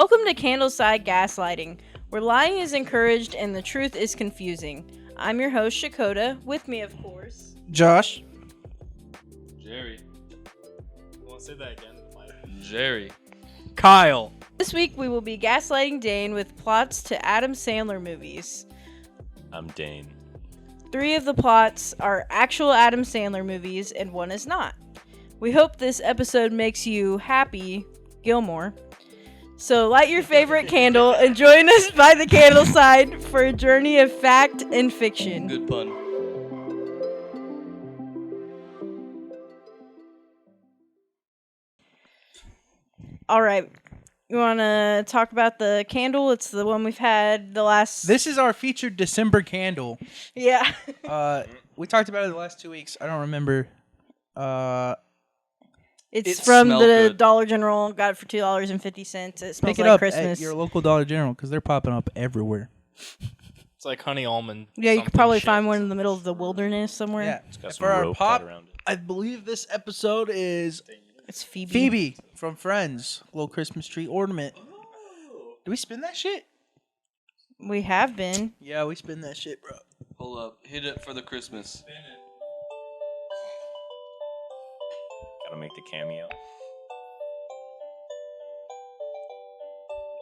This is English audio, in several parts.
Welcome to Candleside Gaslighting, where lying is encouraged and the truth is confusing. I'm your host, Shakota. With me, of course, Josh. Jerry. I want to say that again. Jerry. Kyle. This week we will be gaslighting Dane with plots to Adam Sandler movies. I'm Dane. 3 of the plots are actual Adam Sandler movies, and 1 is not. We hope this episode makes you happy, Gilmore. So light your favorite candle and join us by the candleside for a journey of fact and fiction. Good pun. All right. You want to talk about the candle? It's the one we've had the last... This is our featured December candle. Yeah. We talked about it the last 2 weeks. I don't remember. It's It from smelled the good. Dollar General. Got it for $2.50. It smells Pick it like up Christmas. at your local Dollar General because they're popping up everywhere. It's like honey almond. Yeah, you could something probably shit. find one in the middle of the wilderness somewhere. Yeah. It's got And some for our rope pop, tied around it. I believe this episode is It's Phoebe. Phoebe from Friends. Little Christmas tree ornament. Do we spin that shit? We have been. Yeah, we spin that shit, bro. Hold up. Hit it for the Christmas. Gotta make the cameo.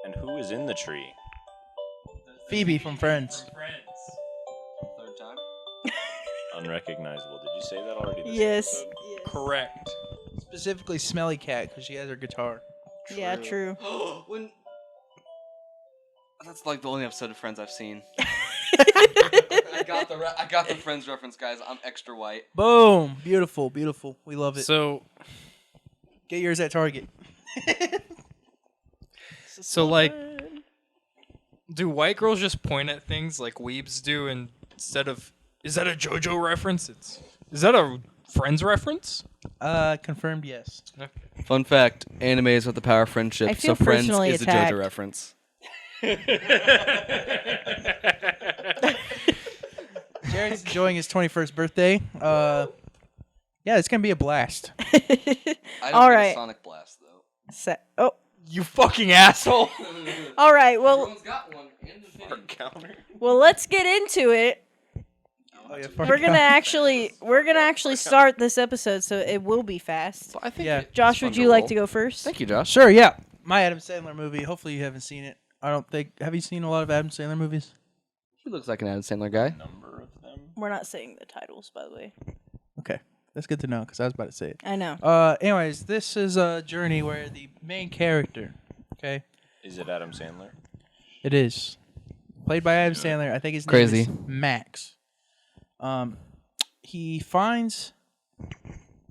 And who is in the tree? Phoebe from Friends. Third time? Unrecognizable. Did you say that already? This Yes. episode? Correct. Specifically Smelly Cat because she has her guitar. Yeah, true. When... That's like the only episode of Friends I've seen. I got the Friends reference, guys. I'm extra white. Boom. Beautiful, beautiful. We love it. So Get yours at Target. like, do white girls just point at things like weebs do instead of? Is that a JoJo reference? Is that a Friends reference? Confirmed yes. Okay. Fun fact: anime is with the power of friendship, I feel so Friends personally is attacked. a JoJo reference. Jared's enjoying his 21st birthday. Yeah, it's gonna be a blast. I don't All get right. a Sonic Blast though. Oh, You fucking asshole. all right. Well, Everyone's got one. In the video. Counter. let's get into it. Oh, yeah, We're gonna actually start this episode, so it will be fast. I think Yeah. Josh, would you like to go first? Thank you, Josh. Sure, yeah. My Adam Sandler movie. Hopefully you haven't seen it. I don't think. Have you seen a lot of Adam Sandler movies? He looks like an Adam Sandler guy. Number of them. We're not saying the titles, by the way. Okay, that's good to know because I was about to say it. I know. Anyways, this is a journey where the main character, okay, Is it Adam Sandler? it is played by Adam Sandler. I think his name Crazy. is Max. He finds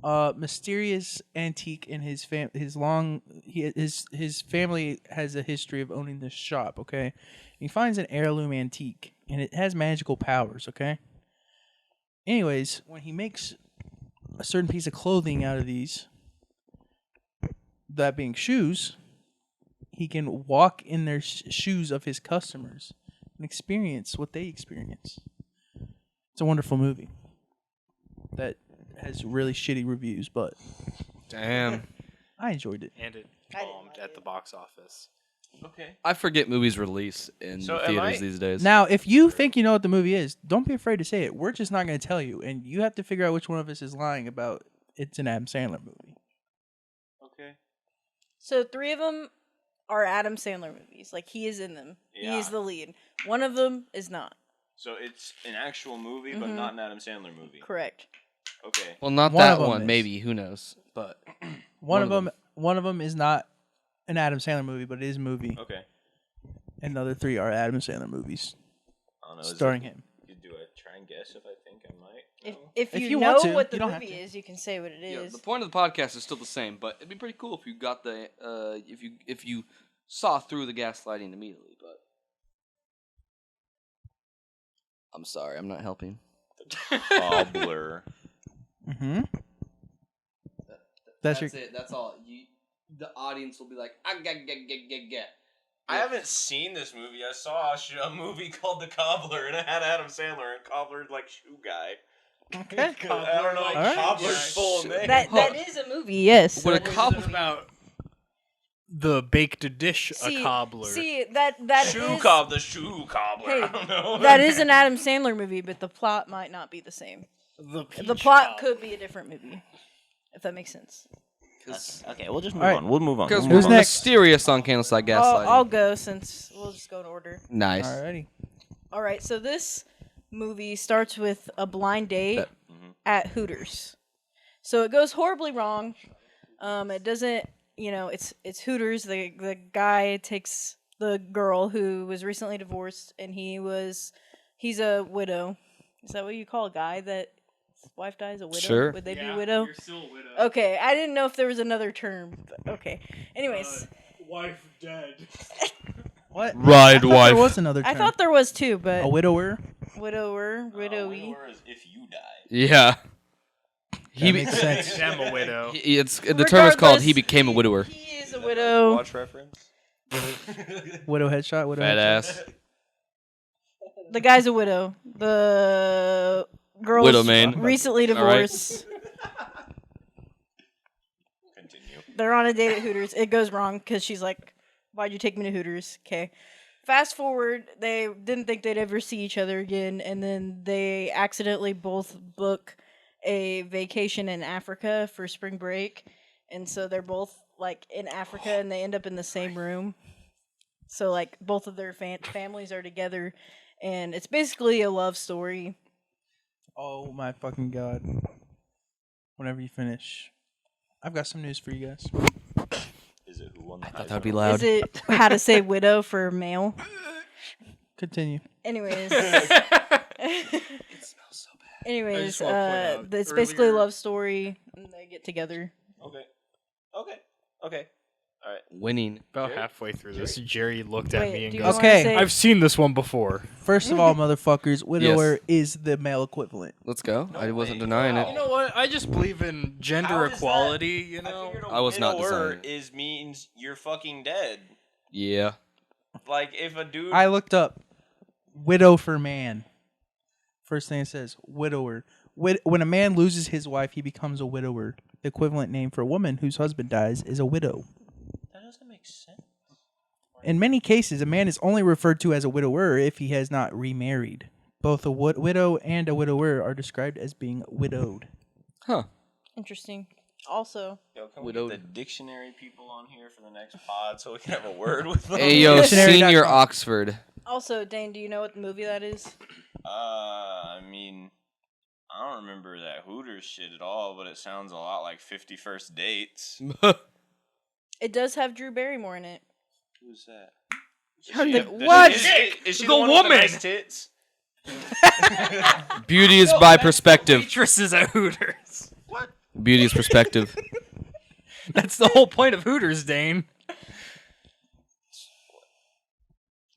a mysterious antique in his his family has a history of owning this shop, okay? He finds an heirloom antique and it has magical powers, okay? Anyways, when he makes a certain piece of clothing out of these, that being shoes, he can walk in their shoes of his customers and experience what they experience. It's a wonderful movie that has really shitty reviews, but Damn. I enjoyed it. And it bombed at the box office. Okay. I forget movies release in So am theaters I- these days. Now, if you think you know what the movie is, don't be afraid to say it. We're just not going to tell you, and you have to figure out which one of us is lying about it's an Adam Sandler movie. Okay. So 3 of them are Adam Sandler movies. Like, he is in them. He is Yeah. the lead. 1 of them is not. So it's an actual movie, but not an Adam Sandler movie. Correct. Okay. Well, not One that of 'em one. is. Maybe. Who knows? But One of them is not an Adam Sandler movie, but it is a movie. Okay. And the other 3 are Adam Sandler movies I don't know. starring him. Do I try and guess if I think I might? If If you you know want to, what the you don't have movie to. is, you can say what it yeah, is. the point of the podcast is still the same. But it'd be pretty cool if you got the if you saw through the gaslighting immediately. But I'm sorry, I'm not helping. Cobbler. Mm-hmm. That's your. it. That's all. The audience will be like, I get. I haven't seen this movie. I saw a movie called The Cobbler, and it had Adam Sandler, and Cobbler's like shoe guy. Okay. I don't know. All right. Cobbler's full name. That is a movie, yes. What a cobbler about the baked dish See, a cobbler. See that The shoe cobbler. Hey, I don't know. that is an Adam Sandler movie, but the plot might not be the same. The The plot could be a different movie, if that makes sense. Okay, we'll just move Alright. on. We'll move on. Because Who's we're next? mysterious on Candleside Gaslighting. I'll go since we'll just go in order. Nice. Alrighty. All right, so this movie starts with a blind date at Hooters. So it goes horribly wrong. It doesn't, it's Hooters. The guy takes the girl who was recently divorced, and he's a widow. Is that what you call a guy that his wife dies? A widow? Sure. Would they be widow? You're still a widow. Okay, I didn't know if there was another term. But okay. Anyways, Wife dead. What? Ride I thought wife. There was another term. I thought there was too, but A widower? widowy. Widower is if you die. Yeah. That makes sense. I'm a widow. The term is called Regardless, he became a widower. He is a widow. Watch reference. Widow headshot. Widow Fat headshot. ass. The guy's a widow. The girl's Widow man. recently All right. divorced. Continue. They're on a date at Hooters. It goes wrong because she's like, "Why'd you take me to Hooters?" Okay. Fast forward, they didn't think they'd ever see each other again, and then they accidentally both book a vacation in Africa for spring break, and so they're both like in Africa, and they end up in the same room. So like both of their families are together, and it's basically a love story. Oh my fucking god. Whenever you finish, I've got some news for you guys. Is it who won the I thought that would be loud. Is it how to say widow for male? Continue. Anyways. It smells so bad. Anyways, just wanna point out, it's basically a earlier- love story, and they get together. Okay. All right. Winning. About halfway through this, Jerry looked at Wait, me and do you goes, wanna Okay. say- I've seen this one before. First of all, motherfuckers, widower is the male equivalent. Let's go. I wasn't way. denying Wow. it. You know what? I just believe in gender How is that? equality, you know? I was not widower designing. means you're fucking dead. Yeah. Like if a dude. I looked up widow for man. First thing it says, widower. When a man loses his wife, he becomes a widower. The equivalent name for a woman whose husband dies is a widow. That doesn't make sense. In many cases, a man is only referred to as a widower if he has not remarried. Both a widow and a widower are described as being widowed. Huh. Interesting. Also, Yo, can we Widowed. get the dictionary people on here for the next pod so we can have a word with them? Ayo, Dictionary.com. senior Oxford. Dane, do you know what the movie that is? I mean, I don't remember that Hooters shit at all, but it sounds a lot like 50 First Dates. It does have Drew Barrymore in it. Who's that? What? Is she The the one with the woman! nice tits? Beauty is by perspective. Waitresses at Hooters. Beauty is perspective. That's the whole point of Hooters, Dane.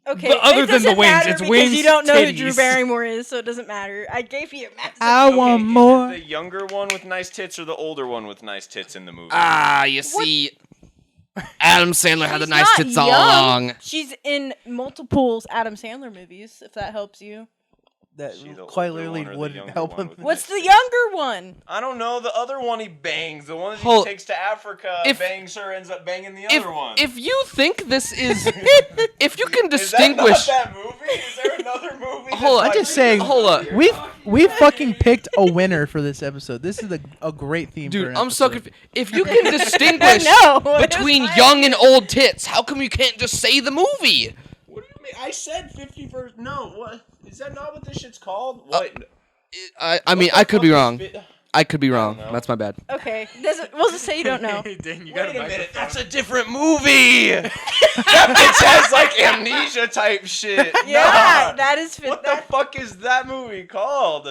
Okay, But other it than the doesn't wings, matter it's because wings, you don't know who Drew titties. Barrymore is, so it doesn't matter. I gave you a massive. I want Okay, more. Is it the younger one with nice tits or the older one with nice tits in the movie? Ah, you see, Adam Sandler had the She's nice not tits all young. along. She's in multiple Adam Sandler movies, if that helps you. That Is she the quite older literally one or the wouldn't younger help one him. with What's the younger one? I don't know. The other one he bangs. The one that Hold- he takes to Africa, If- bangs her, ends up banging the If other one. if you think this is, if you can Is distinguish, that not that movie? Is there another movie? Hold on, that's I'm just saying, hold up. we fucking picked a winner for this episode. This is a great theme for dude, an I'm so episode. confused. If you can distinguish No, between it's young and old tits, how come you can't just say the movie? What do you mean? I said 51st. No, what? Is that not what this shit's called? What? I mean, I could be wrong. I could be wrong. know. That's my bad. Okay, we'll just say you don't know. Hey, Dane, you Wait got a minute. That's a different movie. That bitch has like amnesia type shit. Yeah, Nah. that is What the fuck is that movie called?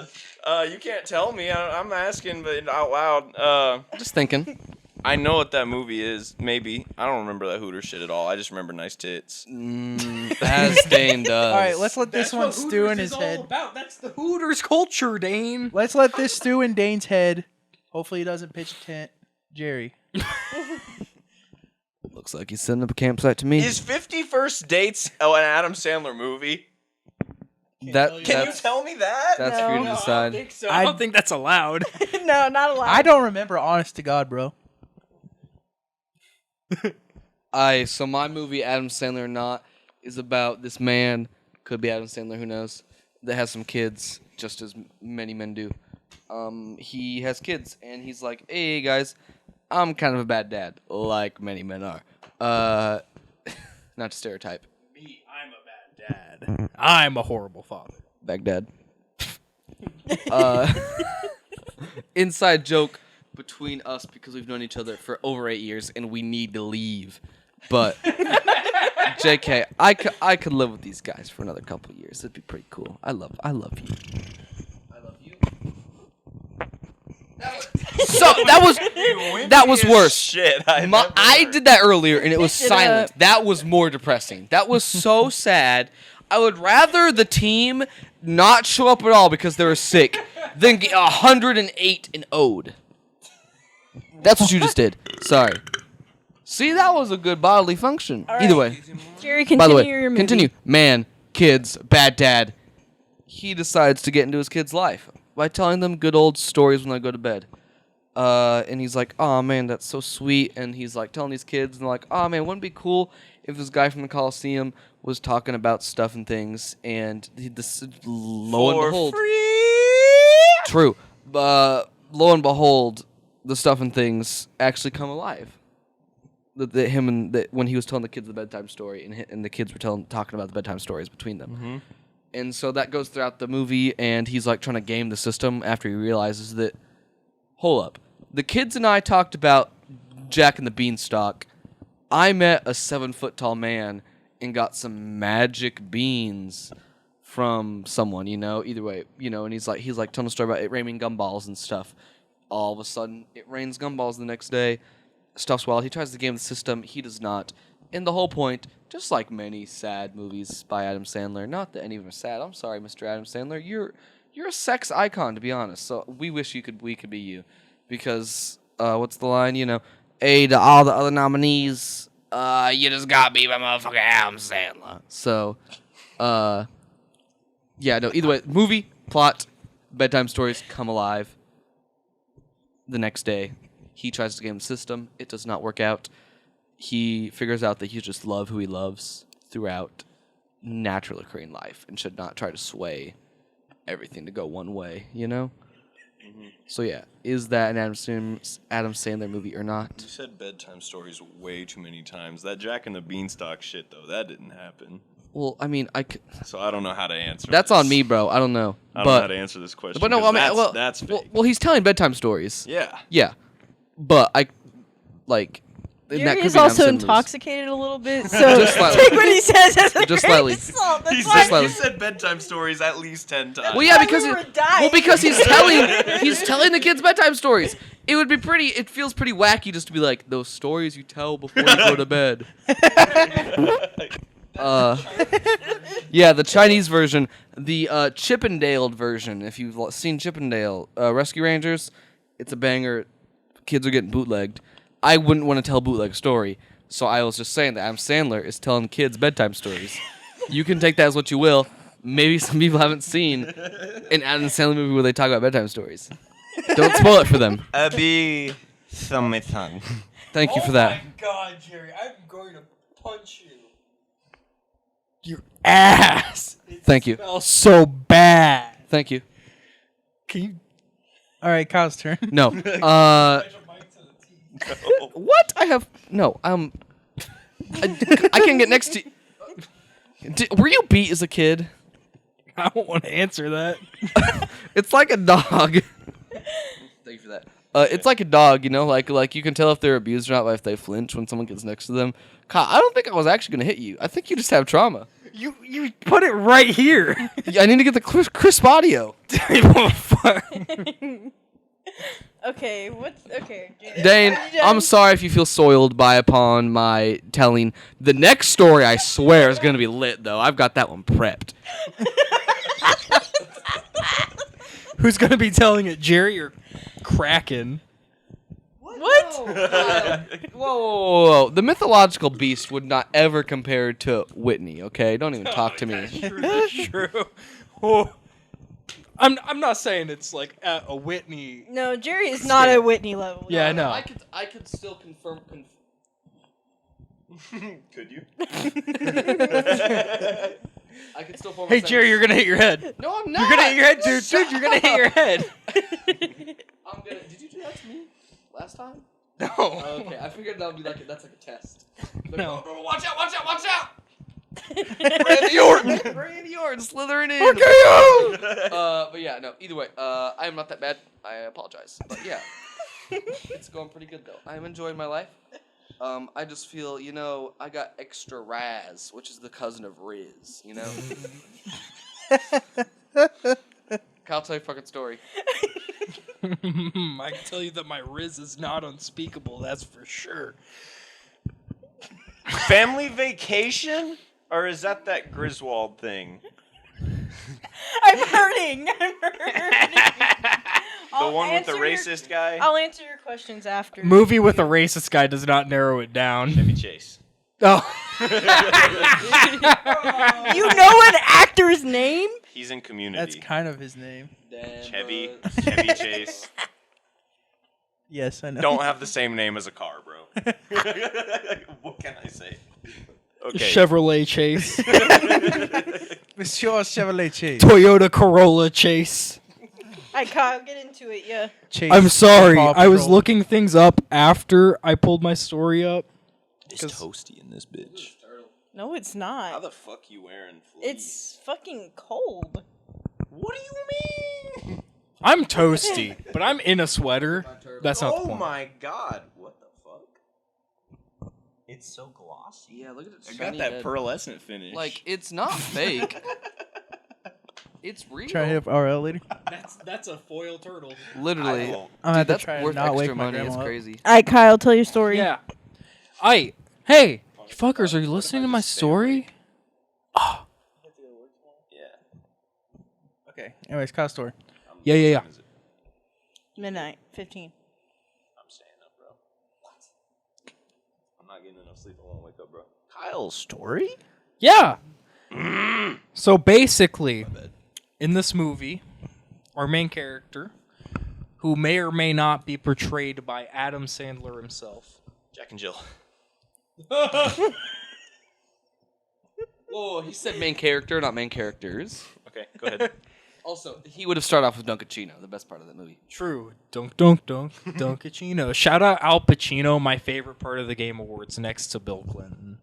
You can't tell me. I'm asking, but out loud. Just thinking. I know what that movie is. Maybe I don't remember that Hooter shit at all. I just remember nice tits. As Dane does. All right, let's let this one stew in his head. That's the Hooters culture, Dane. Let's let this stew in Dane's head. Hopefully he doesn't pitch a tent. Jerry. Looks like he's setting up a campsite to me. Is 50 First Dates an Adam Sandler movie? Can you That's tell me that? that's for you to No. decide. I don't think that's allowed. No, not allowed. I don't remember, honest to God, bro. So my movie, Adam Sandler or Not, is about this man, could be Adam Sandler, who knows, that has some kids, just as many men do. He has kids, and he's like, hey, guys, I'm kind of a bad dad, like many men are. Not to stereotype. Me, I'm a bad dad. I'm a horrible father. Baghdad. Inside joke between us because we've known each other for over 8 years and we need to leave. But JK, I could live with these guys for another couple years. It'd be pretty cool. I love you. I love you. So that was worse. Shit, I did that earlier and it was Picked it silent. up. That was more depressing. That was so sad. I would rather the team not show up at all because they were sick than get 108 and owed. That's what you just did. Sorry. See, that was a good bodily function. All Either right. way. Jerry, continue By the way, your movie. continue. Man, kids, bad dad. He decides to get into his kid's life by telling them good old stories when they go to bed. And he's like, oh man, that's so sweet. And he's like telling these kids, and they're like, oh man, wouldn't it be cool if this guy from the Coliseum was talking about stuff and things, and lo and behold, true. Lo and behold, the stuff and things actually come alive. When he was telling the kids the bedtime story, and the kids were talking about the bedtime stories between them. Mm-hmm. And so that goes throughout the movie, and he's like trying to game the system after he realizes that, hold up, the kids and I talked about Jack and the Beanstalk. I met a 7-foot-tall man and got some magic beans from someone, either way, and he's like telling a story about it raining gumballs and stuff. All of a sudden, it rains gumballs the next day. Stuff's wild. He tries to game the system. He does not. And the whole point, just like many sad movies by Adam Sandler, not that any of them are sad. I'm sorry, Mr. Adam Sandler. You're a sex icon, to be honest. So we wish we could be you, because what's the line? Hey to all the other nominees, you just got beat by motherfucking Adam Sandler. So, yeah, no. Either way, movie plot, bedtime stories come alive. The next day, he tries to game the system. It does not work out. He figures out that he just love who he loves throughout naturally occurring life and should not try to sway everything to go one way, Mm-hmm. So yeah, is that an Adam Sandler movie or not? You said bedtime stories way too many times. That Jack and the Beanstalk shit, though, that didn't happen. Well, I mean, So I don't know how to answer that's this. on me, bro. I don't know. I don't know how to answer this question. But no, 'cause I mean, that's fake. well, he's telling bedtime stories. Yeah. Yeah, but in that Jerry could is be an also Adam Sandler intoxicated a little bit, so Just slightly. take what he says as a Just grain slightly. of salt. That's He why slightly. said bedtime stories at least 10 times. Well, yeah, why because we were dying. he's telling the kids bedtime stories. It feels pretty wacky just to be like those stories you tell before you go to bed. Yeah, the Chinese version, the Chippendale version. If you've seen Chippendale Rescue Rangers, it's a banger. Kids are getting bootlegged. I wouldn't want to tell a bootleg story, so I was just saying that Adam Sandler is telling kids bedtime stories. You can take that as what you will. Maybe some people haven't seen an Adam Sandler movie where they talk about bedtime stories. Don't spoil it for them. Abby Summitang. Thank you for that. God, Jerry, I'm going to punch you. Your ass. Thank you. Smells so bad. Thank you. Can you? All right, Kyle's turn. No. What? I have no. I can't get next to. Were you beat as a kid? I don't want to answer that. It's like a dog. Thank you for that. It's like a dog, like you can tell if they're abused or not by if they flinch when someone gets next to them. Kyle, I don't think I was actually gonna hit you. I think you just have trauma. You put it right here. I need to get the crisp audio. Okay, Dane, Are you done? I'm sorry if you feel soiled upon my telling. The next story, I swear, is gonna be lit though. I've got that one prepped. Who's gonna be telling it, Jerry or Kraken? What? Whoa. The mythological beast would not ever compare to Whitney, okay? Don't even talk to me. That's true. Oh. I'm not saying it's like at a Whitney. No, Jerry is not at Whitney level. Yeah, I know. I could still confirm. Could you? I can still form. Hey, Jerry, you're gonna hit your head. No, I'm not. You're gonna hit your head, dude. Dude, you're gonna hit your head. I'm gonna. Did you do that to me last time? No. Okay, I figured that would be like that's like a test. Like, No. bro, watch out! Watch out! Watch out! Randy Orton. Randy Orton slithering in. Okay. But yeah, no. Either way, I am not that bad. I apologize. But yeah, it's going pretty good though. I'm enjoying my life. I just feel, I got extra Raz, which is the cousin of Riz. Kyle, tell your fucking story. I can tell you that my Riz is not unspeakable. That's for sure. Family Vacation? Or is that Griswold thing? I'm hurting. The one with the racist guy? I'll answer your questions after. Movie with a racist guy does not narrow it down. Chevy Chase. Oh. You know an actor's name? He's in Community. That's kind of his name. Damn, Chevy Chase. Yes, I know. Don't have the same name as a car, bro. What can I say? Okay. Chevrolet Chase. Monsieur Chevrolet Chase. Toyota Corolla Chase. Alright, Kyle, get into it, yeah. Chase. I'm sorry. Paw I was Patrol. looking things up after I pulled my story up. It's toasty in this bitch. No, it's How not. the fuck you wearing fleece? It's fucking cold. What do you mean? I'm toasty, but I'm in a sweater. That's not the Oh point. my god. What the fuck? It's so glossy. Yeah, look at it. I got that pearlescent finish. Like, it's not fake. It's real. Try to hit up RL later. That's a foil turtle. Literally. I won't. I'm gonna have to That's try to worth not extra wake my money. It's grandma up. crazy. Alright, Kyle, tell your story. Yeah. Hey, you fuckers, are you listening to my story? Yeah. Okay. Anyways, Kyle's story. Yeah. When is it? Midnight, 15. I'm staying up, bro. What? I'm not getting enough sleep. I won't wake up, bro. Kyle's story? Yeah. So basically, in this movie, our main character, who may or may not be portrayed by Adam Sandler himself. Jack and Jill. Whoa, he said main character, not main characters. Okay, go ahead. Also, he would have started off with Dunkachino, the best part of that movie. True. Dunkachino. Shout out Al Pacino, my favorite part of the Game Awards, next to Bill Clinton.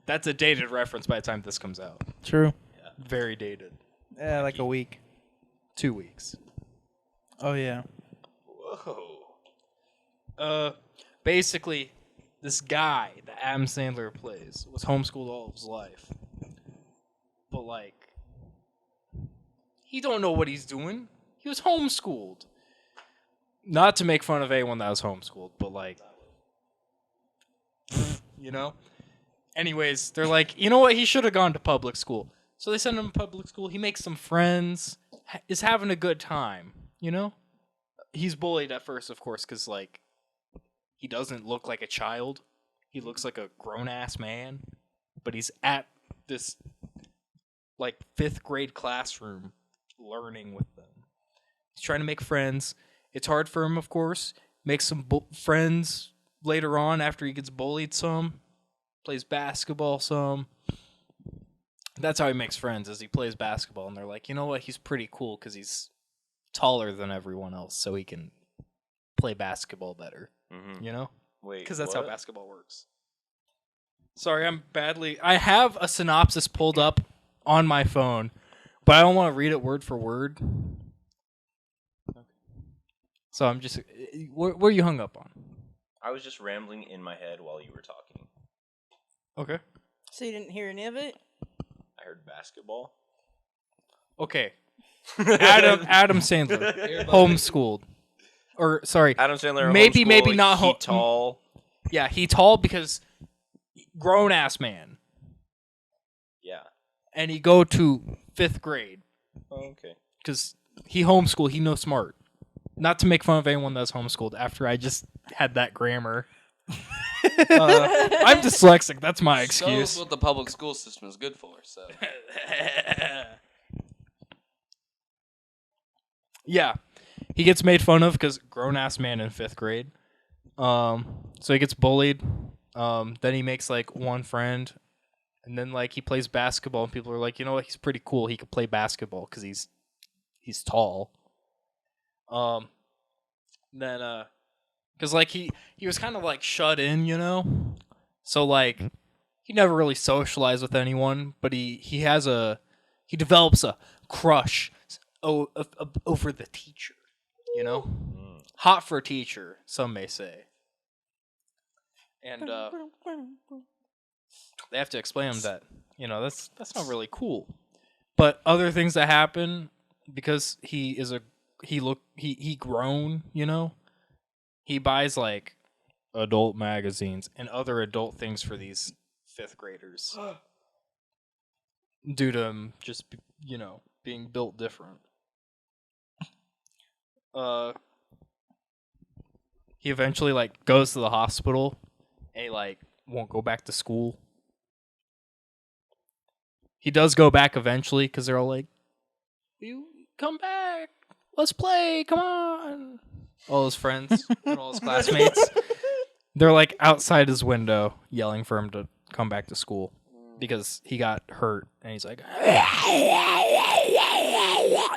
That's a dated reference by the time this comes out. True. Very dated. Yeah, like a week. 2 weeks. Oh yeah. Whoa. Basically, this guy that Adam Sandler plays was homeschooled all of his life. But like, he don't know what he's doing. He was homeschooled. Not to make fun of anyone that was homeschooled, but like, you know? Anyways, they're like, you know what? He should have gone to public school. So they send him to public school. He makes some friends, is having a good time, you know? He's bullied at first, of course, because, like, he doesn't look like a child. He looks like a grown-ass man. But he's at this, like, 5th grade classroom learning with them. He's trying to make friends. It's hard for him, of course. Makes some friends later on after he gets bullied some. Plays basketball some. That's how he makes friends, is he plays basketball. And they're like, you know what? He's pretty cool because he's taller than everyone else, so he can play basketball better. Mm-hmm. You know? Wait, Because that's what? how basketball works. Sorry, I have a synopsis pulled up on my phone, but I don't want to read it word for word. So I'm just... Where are you hung up on? I was just rambling in my head while you were talking. Okay. So you didn't hear any of it? I heard basketball. Okay. Adam Sandler, homeschooled, or sorry, Adam Sandler. Maybe homeschool, not he tall. yeah, he tall because grown ass man, Yeah. and he go to 5th grade Oh, okay. because he homeschooled. He no smart. Not to make fun of anyone that's homeschooled. After I just had that grammar, I'm dyslexic. That's my So excuse. is what the public school system is good for. So Yeah, he gets made fun of because grown ass man in 5th grade. So he gets bullied. Then he makes like one friend, and then like he plays basketball, and people are like, you know what, he's pretty cool. He could play basketball because he's tall. Then because like he was kind of like shut in, you know, so like he never really socialized with anyone, but he develops a crush over the teacher, you know, hot for a teacher, some may say, and they have to explain him that, you know, that's not really cool, but other things that happen because he grown, you know. He buys like adult magazines and other adult things for these 5th graders due to him just, you know, being built different. He eventually like goes to the hospital and he like won't go back to school. He does go back eventually because they're all like, "You come back, let's play, come on." All his friends and all his classmates, they're like outside his window yelling for him to come back to school because he got hurt and he's like,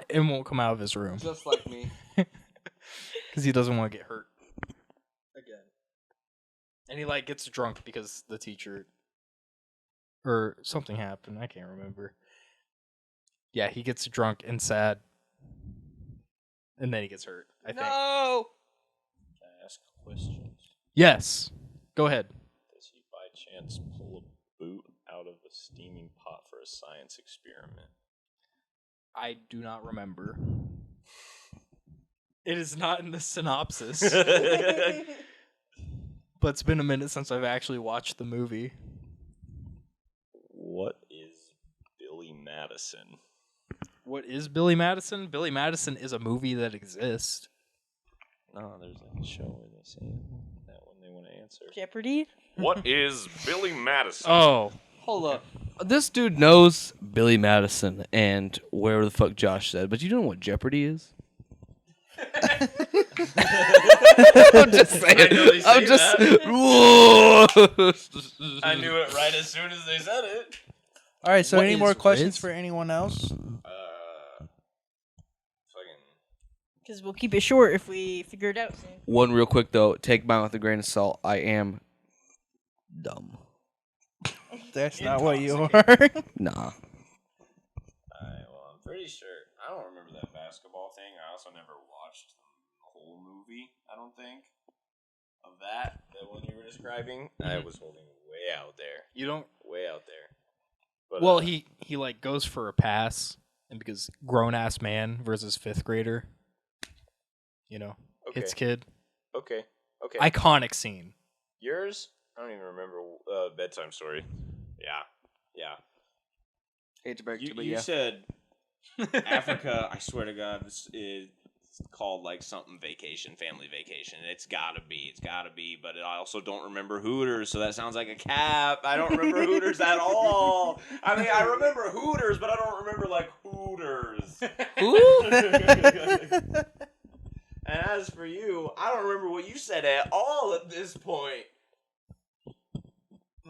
it won't come out of his room Just like me. because he doesn't want to get hurt again. And he like gets drunk because the teacher or something happened. I can't remember. Yeah, he gets drunk and sad. And then he gets hurt, I think. No! Can I ask questions? Yes. Go ahead. Does he by chance pull a boot out of a steaming pot for a science experiment? I do not remember. It is not in the synopsis. But it's been a minute since I've actually watched the movie. What is Billy Madison? What is Billy Madison? Billy Madison is a movie that exists. No, there's like a show where they say that when they want to answer. Jeopardy? What is Billy Madison? Oh. Hold up. This dude knows Billy Madison and wherever the fuck Josh said, but you don't know what Jeopardy is? I'm just saying. I know they say I'm just. that. Whoa. I knew it right as soon as they said it. All right. So, What any is more questions Riz? for anyone else? Fucking. Because we'll keep it short if we figure it out soon. One real quick though, take mine with a grain of salt. I am dumb. That's not what you are. Nah. Well, I'm pretty sure. I don't remember that basketball thing. I also never watched the whole movie. I don't think of that one you were describing. I was holding way out there, You don't. way out there. But, Well, he like goes for a pass, and because grown ass man versus 5th grader, you know, okay, hits kid. okay. Iconic scene. Yours? I don't even remember. Bedtime story. Yeah. Hate to break You, it, but you yeah. said Africa. I swear to God, this is called like something vacation, family vacation. It's gotta be. But I also don't remember Hooters, so that sounds like a cap. I don't remember Hooters at all. I mean, I remember Hooters, but I don't remember like Hooters. And as for you, I don't remember what you said at all at this point.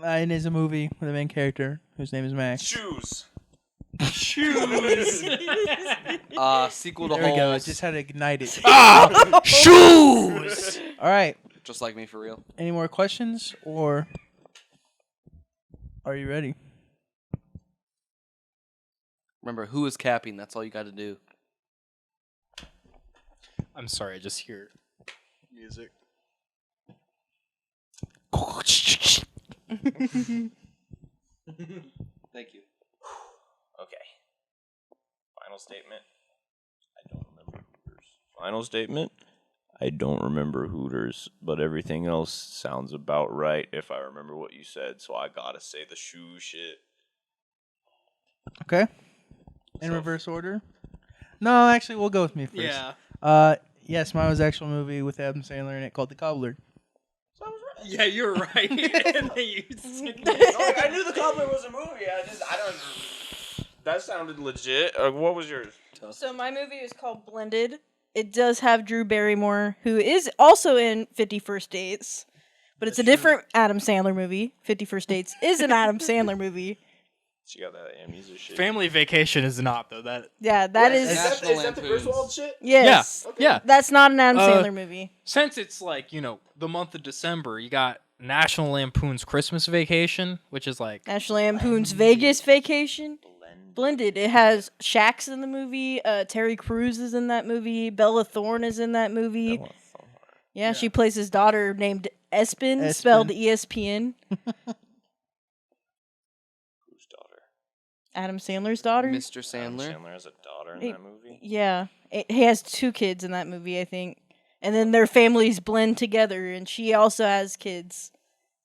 It is a movie with a main character whose name is Max. Shoes. Sequel to There we go. I Holes. just had to ignite it. Shoes! All right. Just like me for real. Any more questions, or are you ready? Remember, who is capping? That's all you got to do. I'm sorry, I just hear music. Thank you. Okay. Final statement. I don't remember Hooters. Final statement. I don't remember Hooters, but everything else sounds about right if I remember what you said, so I gotta say the shoe shit. Okay. In So- reverse order. No, actually, we'll go with me first. Yeah. Yes, mine was an actual movie with Adam Sandler in it called The Cobbler. So I was right. Yeah, you're right. And then you I knew the Cobbler was a movie. I don't. That sounded legit. What was yours? So my movie is called Blended. It does have Drew Barrymore, who is also in 50 First Dates, but it's a different Adam Sandler movie. 50 First Dates is an Adam Sandler movie. She got that amnesia shit. Family Vacation is not though. That Yeah, that is. National Is that the Lampoon's. Griswold shit? Yes. yeah. That's not an Adam Uh, Sandler movie. Since it's like the month of December, you got National Lampoon's Christmas Vacation, which is like National Lampoon's Vegas Vacation. Blended. It has Shax in the movie. Terry Crews is in that movie. Bella Thorne is in that movie. Yeah, she plays his daughter named Espen, spelled ESPN. Whose daughter? Adam Sandler's daughter. Mr. Adam Sandler. Sandler has a daughter in Hey, that movie. Yeah, he has 2 kids in that movie, I think. And then their families blend together, and she also has kids.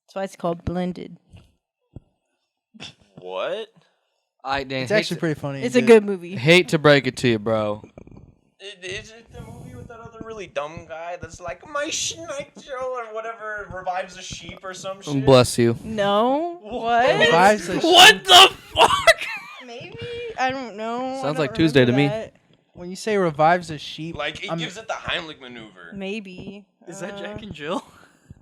That's why it's called Blended. What? Dan, It's actually pretty funny. It's a good movie. hate to break it to you, bro. Is it the movie with that other really dumb guy that's like, my Schneidel or whatever revives a sheep or some shit? Bless you. No? What? Revives a what the fuck? Maybe? I don't know. Sounds I like don't Tuesday to me. remember that. When you say revives a sheep, Like, it I'm- gives it the Heimlich maneuver. Maybe. Is that Jack and Jill?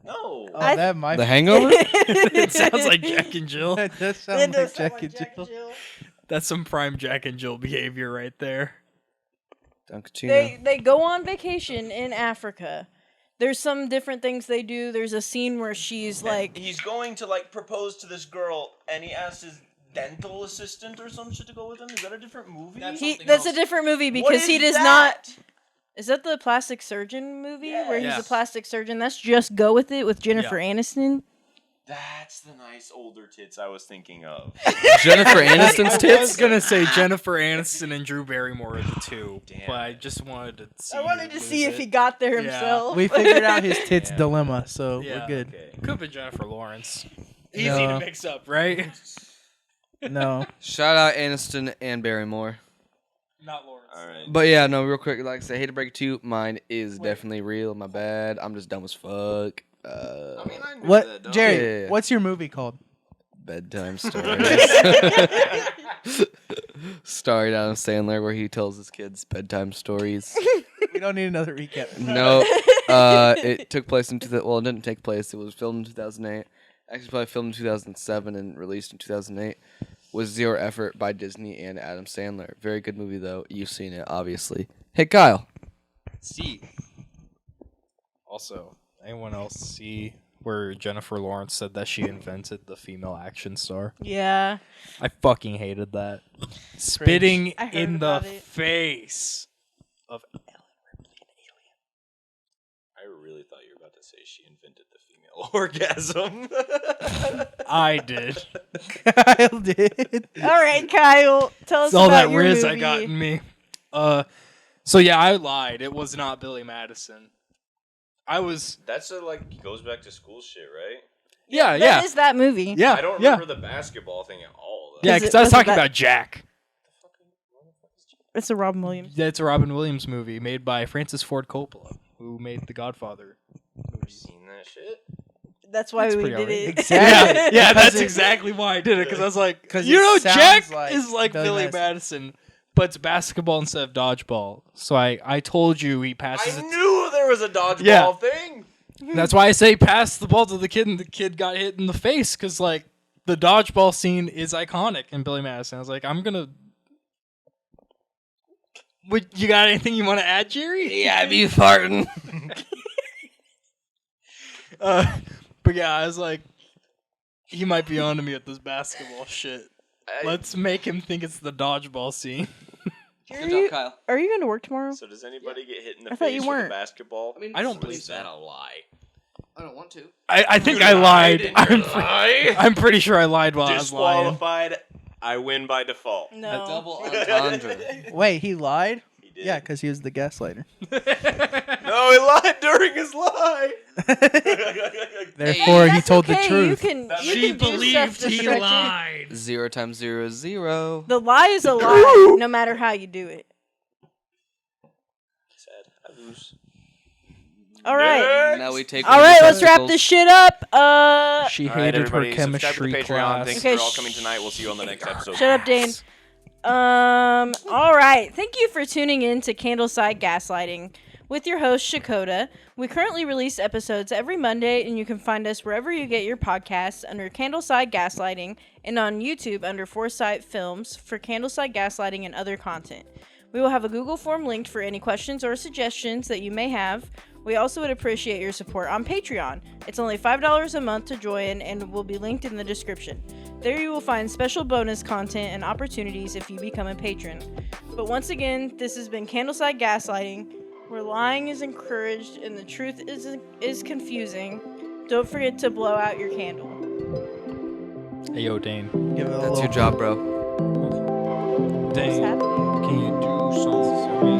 No. oh, I- that might The Hangover? It sounds like Jack and Jill. that does It sound does like sound Jack like and Jill. That's some prime Jack and Jill behavior right there. They go on vacation in Africa. There's some different things they do. There's a scene where she's like, He's going to, like, propose to this girl, and he asks his dental assistant or some shit to go with him. Is that a different movie? that's a different movie What because is he does that? not. Is that the plastic surgeon movie where he's a Yes. plastic surgeon? That's Just Go With It with Jennifer Aniston. That's the nice older tits I was thinking of. Jennifer Aniston's I was tits? gonna say Jennifer Aniston and Drew Barrymore are the two, Damn but I it. just wanted to see. I wanted to who see was if he it. got there Yeah. himself. We figured out his tits Yeah. dilemma, so Yeah. we're good. Okay. Could have been Jennifer Lawrence. Easy No. to mix up, right? No. Shout out Aniston and Barrymore. Not Lawrence. All right. But yeah, no, real quick, like I said, hate to break it to you, mine is definitely real. My bad. I'm just dumb as fuck. I mean, I knew What, that, don't Jerry? Yeah. What's your movie called? Bedtime stories. Starring Adam Sandler, where he tells his kids bedtime stories. We don't need another recap. No, it took place in well, it didn't take place. It was filmed in 2008. Actually, probably filmed in 2007 and released in 2008. Was zero effort by Disney and Adam Sandler. Very good movie though. You've seen it, obviously. Hey, Kyle. See. Also, anyone else see where Jennifer Lawrence said that she invented the female action star? Yeah. I fucking hated that. Spitting I heard in the about it. face of Ellen Ripley and I really thought you were about to say she invented the female orgasm. I did. Kyle did. All right, Kyle. Tell us It's all about that your riz movie. I got in me. So yeah, I lied. It was not Billy Madison. I was. That's like goes back to school shit, right? Yeah, That is that movie. yeah. I don't yeah. remember the basketball thing at all. Though. Yeah, Is because it- I was was it talking that- about Jack. It's a Robin Williams. That's a Robin Williams movie made by Francis Ford Coppola, who made The Godfather. Seen that shit? That's why That's we pretty did alright. it. Exactly. Yeah, Because that's it- exactly why I did it. Because I was like, 'Cause you it know, sounds Jack like is like Billy Billy Madison, but it's basketball instead of dodgeball. So I told you he passes I it. knew there was a dodgeball Yeah. thing. That's why I say pass the ball to the kid, and the kid got hit in the face. Because like the dodgeball scene is iconic in Billy Madison. I was like, I'm gonna. You got anything you want to add, Jerry? Yeah, I be farting. But yeah, I was like, he might be onto me with this basketball shit. Let's make him think it's the dodgeball scene. Kyle. Are you going to work tomorrow? So does anybody get hit in the I thought face you with weren't. a basketball? I don't Or believe is that so. a lie? I don't want to. I think I lied. Lie. I'm pretty sure I lied while I was lying. Disqualified. I win by default. No. A double entendre. Wait, he lied? He did. Yeah, because he was the gaslighter. No, he lied during his lie. Therefore, he That's told okay. the truth. You can, you She can do stuff believed to he stretch it. lied. 0 times 0 is 0. The lie is a lie, no matter how you do it. Sad. I lose. All right. Now we take. All one of right, the let's wrap testicles. this shit up. She All right, hated her everybody, subscribe to chemistry the Patreon. class. Thanks Okay, for all coming tonight. We'll see you on the next episode. Shut up, Dane. All right. Thank you for tuning in to Candleside Gaslighting. with your host, Shakota. We currently release episodes every Monday, and you can find us wherever you get your podcasts under Candleside Gaslighting and on YouTube under foresightfilms for Candleside Gaslighting and other content. We will have a Google form linked for any questions or suggestions that you may have. We also would appreciate your support on Patreon. It's only $5 a month to join and will be linked in the description. There you will find special bonus content and opportunities if you become a patron. But once again, this has been Candleside Gaslighting, where lying is encouraged and the truth is confusing. Don't forget to blow out your candle. Hey, yo, Dane. Give it a That's little your job, bro. What's Dane, happening? can you do something for me?